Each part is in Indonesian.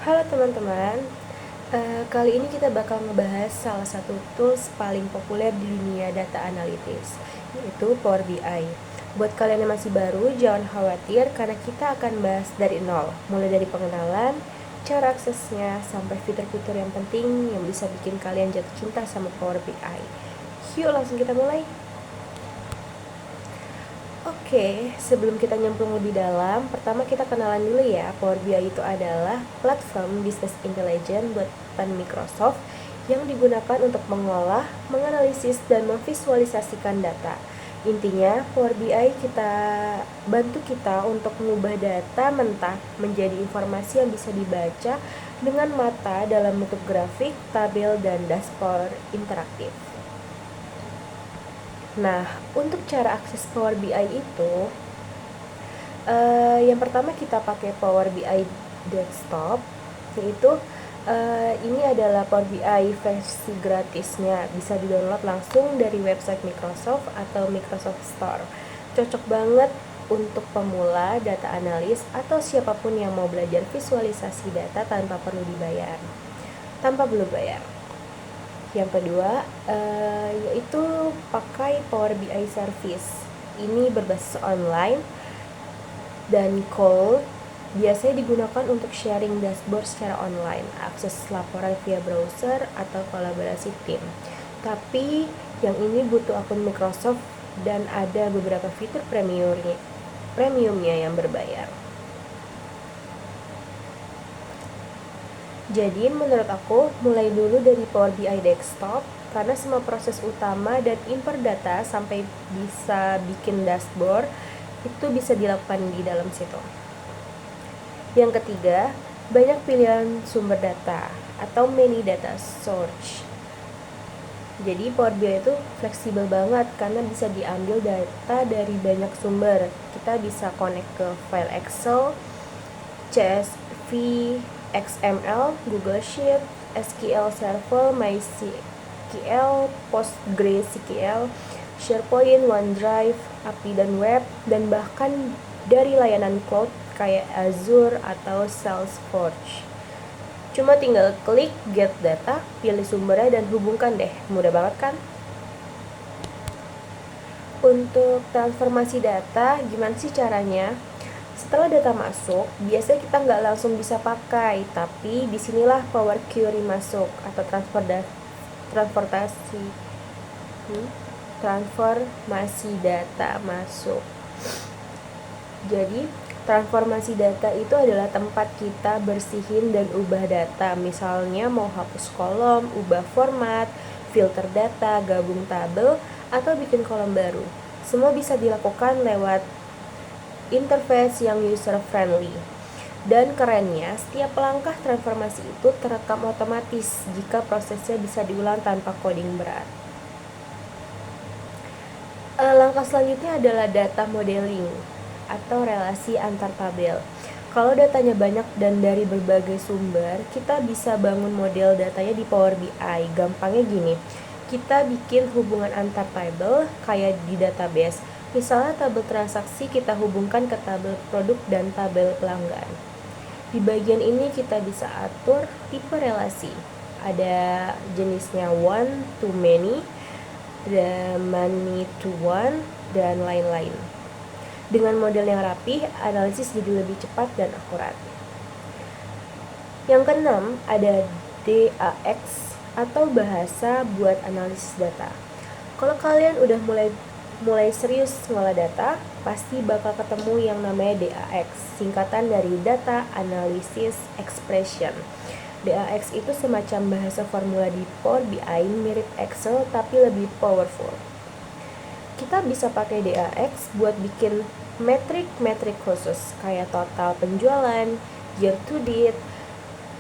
Halo teman-teman, kali ini kita bakal ngebahas salah satu tools paling populer di dunia data analytics, yaitu Power BI. Buat kalian yang masih baru, jangan khawatir karena kita akan bahas dari nol, mulai dari pengenalan, cara aksesnya, sampai fitur-fitur yang penting yang bisa bikin kalian jatuh cinta sama Power BI. Yuk langsung kita mulai. Oke, sebelum kita nyemplung lebih dalam, pertama kita kenalan dulu ya. Power BI itu adalah platform business intelligence buatan Microsoft yang digunakan untuk mengolah, menganalisis, dan memvisualisasikan data. Intinya, Power BI bantu kita untuk mengubah data mentah menjadi informasi yang bisa dibaca dengan mata dalam bentuk grafik, tabel, dan dashboard interaktif. Nah, untuk cara akses Power BI itu, yang pertama kita pakai Power BI Desktop, yaitu ini adalah Power BI versi gratisnya, bisa di-download langsung dari website Microsoft atau Microsoft Store. Cocok banget untuk pemula, data analis, atau siapapun yang mau belajar visualisasi data tanpa perlu bayar. Yang kedua, yaitu pakai Power BI Service. Ini berbasis online dan call, biasanya digunakan untuk sharing dashboard secara online, akses laporan via browser, atau kolaborasi tim. Tapi yang ini butuh akun Microsoft dan ada beberapa fitur premiumnya yang berbayar. Jadi menurut aku mulai dulu dari Power BI Desktop karena semua proses utama dan import data sampai bisa bikin dashboard itu bisa dilakukan di dalam situ. Yang ketiga, banyak pilihan sumber data atau many data source. Jadi Power BI itu fleksibel banget karena bisa diambil data dari banyak sumber. Kita bisa connect ke file Excel, CSV, XML, Google Sheet, SQL Server, MySQL, PostgreSQL, SharePoint, OneDrive, API dan web, dan bahkan dari layanan cloud kayak Azure atau Salesforce. Cuma tinggal klik get data, pilih sumbernya dan hubungkan deh. Mudah banget kan? Untuk transformasi data, gimana sih caranya? Setelah data masuk, biasanya kita nggak langsung bisa pakai, tapi disinilah Power Query masuk atau transformasi data masuk. Jadi, transformasi data itu adalah tempat kita bersihin dan ubah data. Misalnya mau hapus kolom, ubah format, filter data, gabung tabel, atau bikin kolom baru. Semua bisa dilakukan lewat interface yang user friendly. Dan kerennya, setiap langkah transformasi itu terekam otomatis jika prosesnya bisa diulang tanpa coding berat. Langkah selanjutnya adalah data modeling atau relasi antar tabel. Kalau datanya banyak dan dari berbagai sumber, kita bisa bangun model datanya di Power BI. Gampangnya gini, kita bikin hubungan antar tabel kayak di database. Misalnya tabel transaksi kita hubungkan ke tabel produk dan tabel pelanggan. Di bagian ini kita bisa atur tipe relasi. Ada jenisnya one to many, many to one, dan lain-lain. Dengan model yang rapi, analisis jadi lebih cepat dan akurat. Yang keenam, ada DAX atau bahasa buat analisis data. Kalau kalian udah mulai serius ngolah data, pasti bakal ketemu yang namanya DAX, singkatan dari Data Analysis Expression. DAX itu semacam bahasa formula di Power BI mirip Excel tapi lebih powerful. Kita bisa pakai DAX buat bikin metrik-metrik khusus kayak total penjualan, year to date,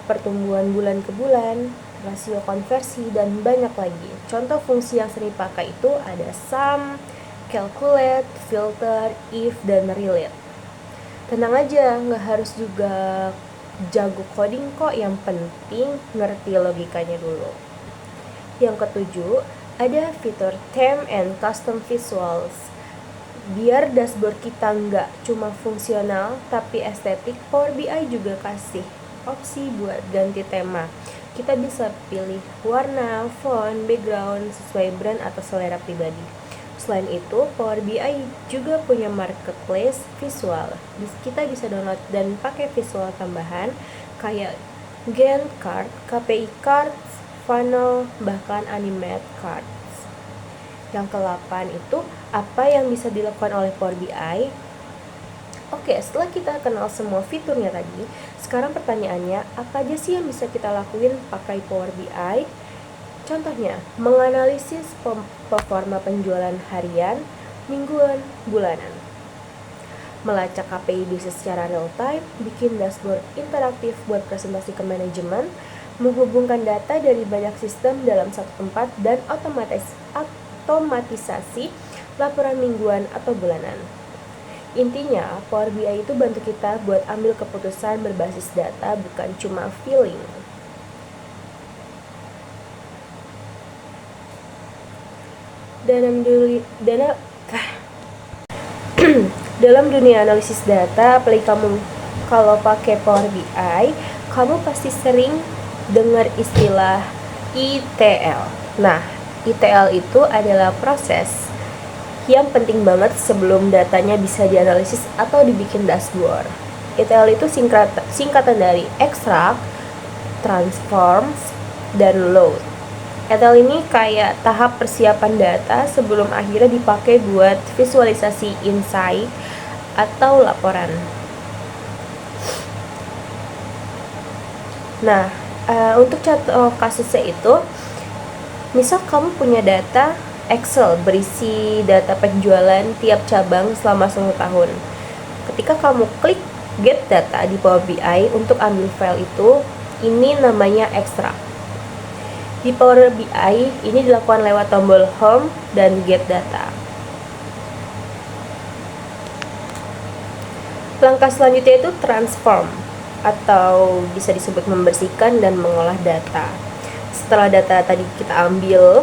pertumbuhan bulan ke bulan, rasio konversi, dan banyak lagi. Contoh fungsi yang sering dipakai itu ada sum, calculate, filter, if, dan relate. Tenang aja, nggak harus juga jago coding kok, yang penting ngerti logikanya dulu. Yang ketujuh, ada fitur theme and custom visuals. Biar dashboard kita nggak cuma fungsional tapi estetik, Power BI juga kasih opsi buat ganti tema. Kita bisa pilih warna, font, background sesuai brand atau selera pribadi. Selain itu, Power BI juga punya marketplace visual. Kita bisa download dan pakai visual tambahan kayak Gantt chart, KPI cards, funnel, bahkan animate cards. Yang ke-8 itu apa yang bisa dilakukan oleh Power BI? Oke, setelah kita kenal semua fiturnya tadi, sekarang pertanyaannya, apa aja sih yang bisa kita lakuin pakai Power BI? Contohnya, menganalisis performa penjualan harian, mingguan, bulanan. Melacak KPI bisnis secara real time, bikin dashboard interaktif buat presentasi ke manajemen, menghubungkan data dari banyak sistem dalam satu tempat, dan otomatisasi laporan mingguan atau bulanan. Intinya, Power BI itu bantu kita buat ambil keputusan berbasis data, bukan cuma feeling. Dalam dunia analisis data, apalagi kamu kalau pakai Power BI, kamu pasti sering dengar istilah ETL. Nah, ETL itu adalah proses yang penting banget sebelum datanya bisa dianalisis atau dibikin dashboard. ETL itu singkatan dari extract, transform, dan load. ETL ini kayak tahap persiapan data sebelum akhirnya dipakai buat visualisasi insight atau laporan. Nah, untuk contoh kasusnya itu, misal kamu punya data Excel berisi data penjualan tiap cabang selama 1 tahun. Ketika kamu klik Get Data di Power BI untuk ambil file itu, ini namanya extract. Di Power BI, ini dilakukan lewat tombol Home dan Get Data. Langkah selanjutnya itu transform, atau bisa disebut membersihkan dan mengolah data. Setelah data tadi kita ambil,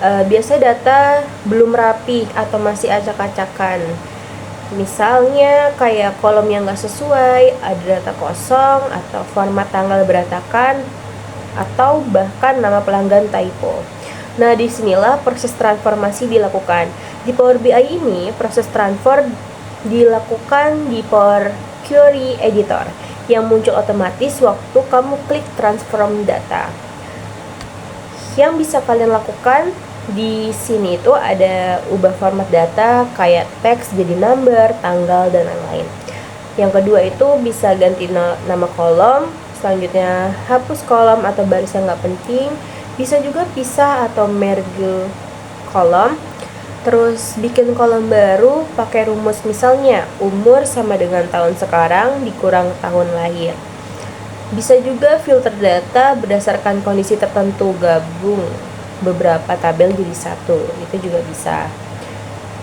biasanya data belum rapi atau masih acak-acakan. Misalnya kayak kolom yang nggak sesuai, ada data kosong, atau format tanggal berantakan, atau bahkan nama pelanggan typo. Nah, disinilah proses transformasi dilakukan. Di Power BI ini, proses transfer dilakukan di Power Query Editor yang muncul otomatis waktu kamu klik transform data. Yang bisa kalian lakukan di sini itu ada ubah format data kayak teks jadi number, tanggal, dan lain-lain. Yang kedua itu bisa ganti nama kolom, selanjutnya hapus kolom atau baris yang nggak penting, bisa juga pisah atau merge kolom, terus bikin kolom baru pakai rumus misalnya umur sama dengan tahun sekarang dikurang tahun lahir. Bisa juga filter data berdasarkan kondisi tertentu, gabung beberapa tabel jadi satu, itu juga bisa.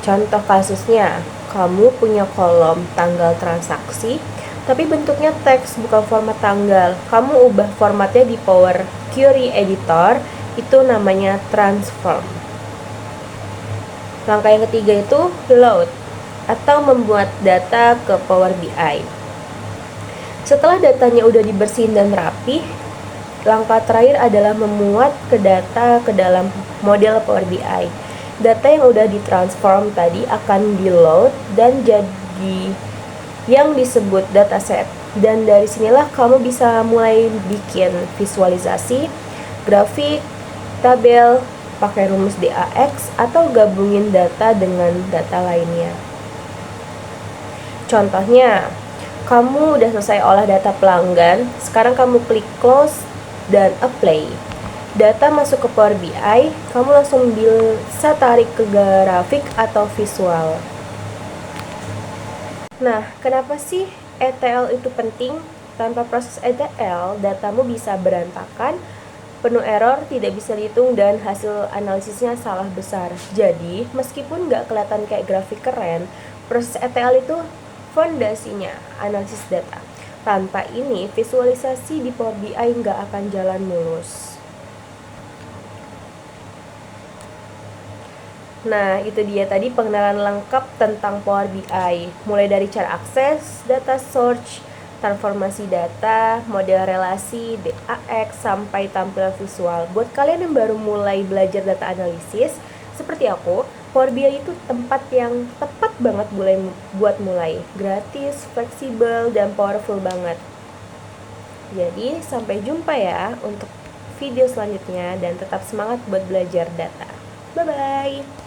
Contoh kasusnya, kamu punya kolom tanggal transaksi, tapi bentuknya teks bukan format tanggal. Kamu ubah formatnya di Power Query Editor, itu namanya transform. Langkah yang ketiga itu load, atau membuat data ke Power BI. Setelah datanya udah dibersihin dan rapi, langkah terakhir adalah memuat data ke dalam model Power BI. Data yang udah ditransform tadi akan di-load dan jadi yang disebut dataset. Dan dari sinilah kamu bisa mulai bikin visualisasi, grafik, tabel, pakai rumus DAX, atau gabungin data dengan data lainnya. Contohnya, kamu udah selesai olah data pelanggan, sekarang kamu klik close dan apply. Data masuk ke Power BI, kamu langsung bisa tarik ke grafik atau visual. Nah, kenapa sih ETL itu penting? Tanpa proses ETL, datamu bisa berantakan, penuh error, tidak bisa dihitung, dan hasil analisisnya salah besar. Jadi, meskipun nggak kelihatan kayak grafik keren, proses ETL itu fondasinya analisis data. Tanpa ini, visualisasi di Power BI nggak akan jalan mulus. Nah, itu dia tadi pengenalan lengkap tentang Power BI. Mulai dari cara akses, data search, transformasi data, model relasi, DAX, sampai tampilan visual. Buat kalian yang baru mulai belajar data analisis, seperti aku, Power BI itu tempat yang tepat banget buat mulai. Gratis, fleksibel, dan powerful banget. Jadi, sampai jumpa ya untuk video selanjutnya dan tetap semangat buat belajar data. Bye-bye!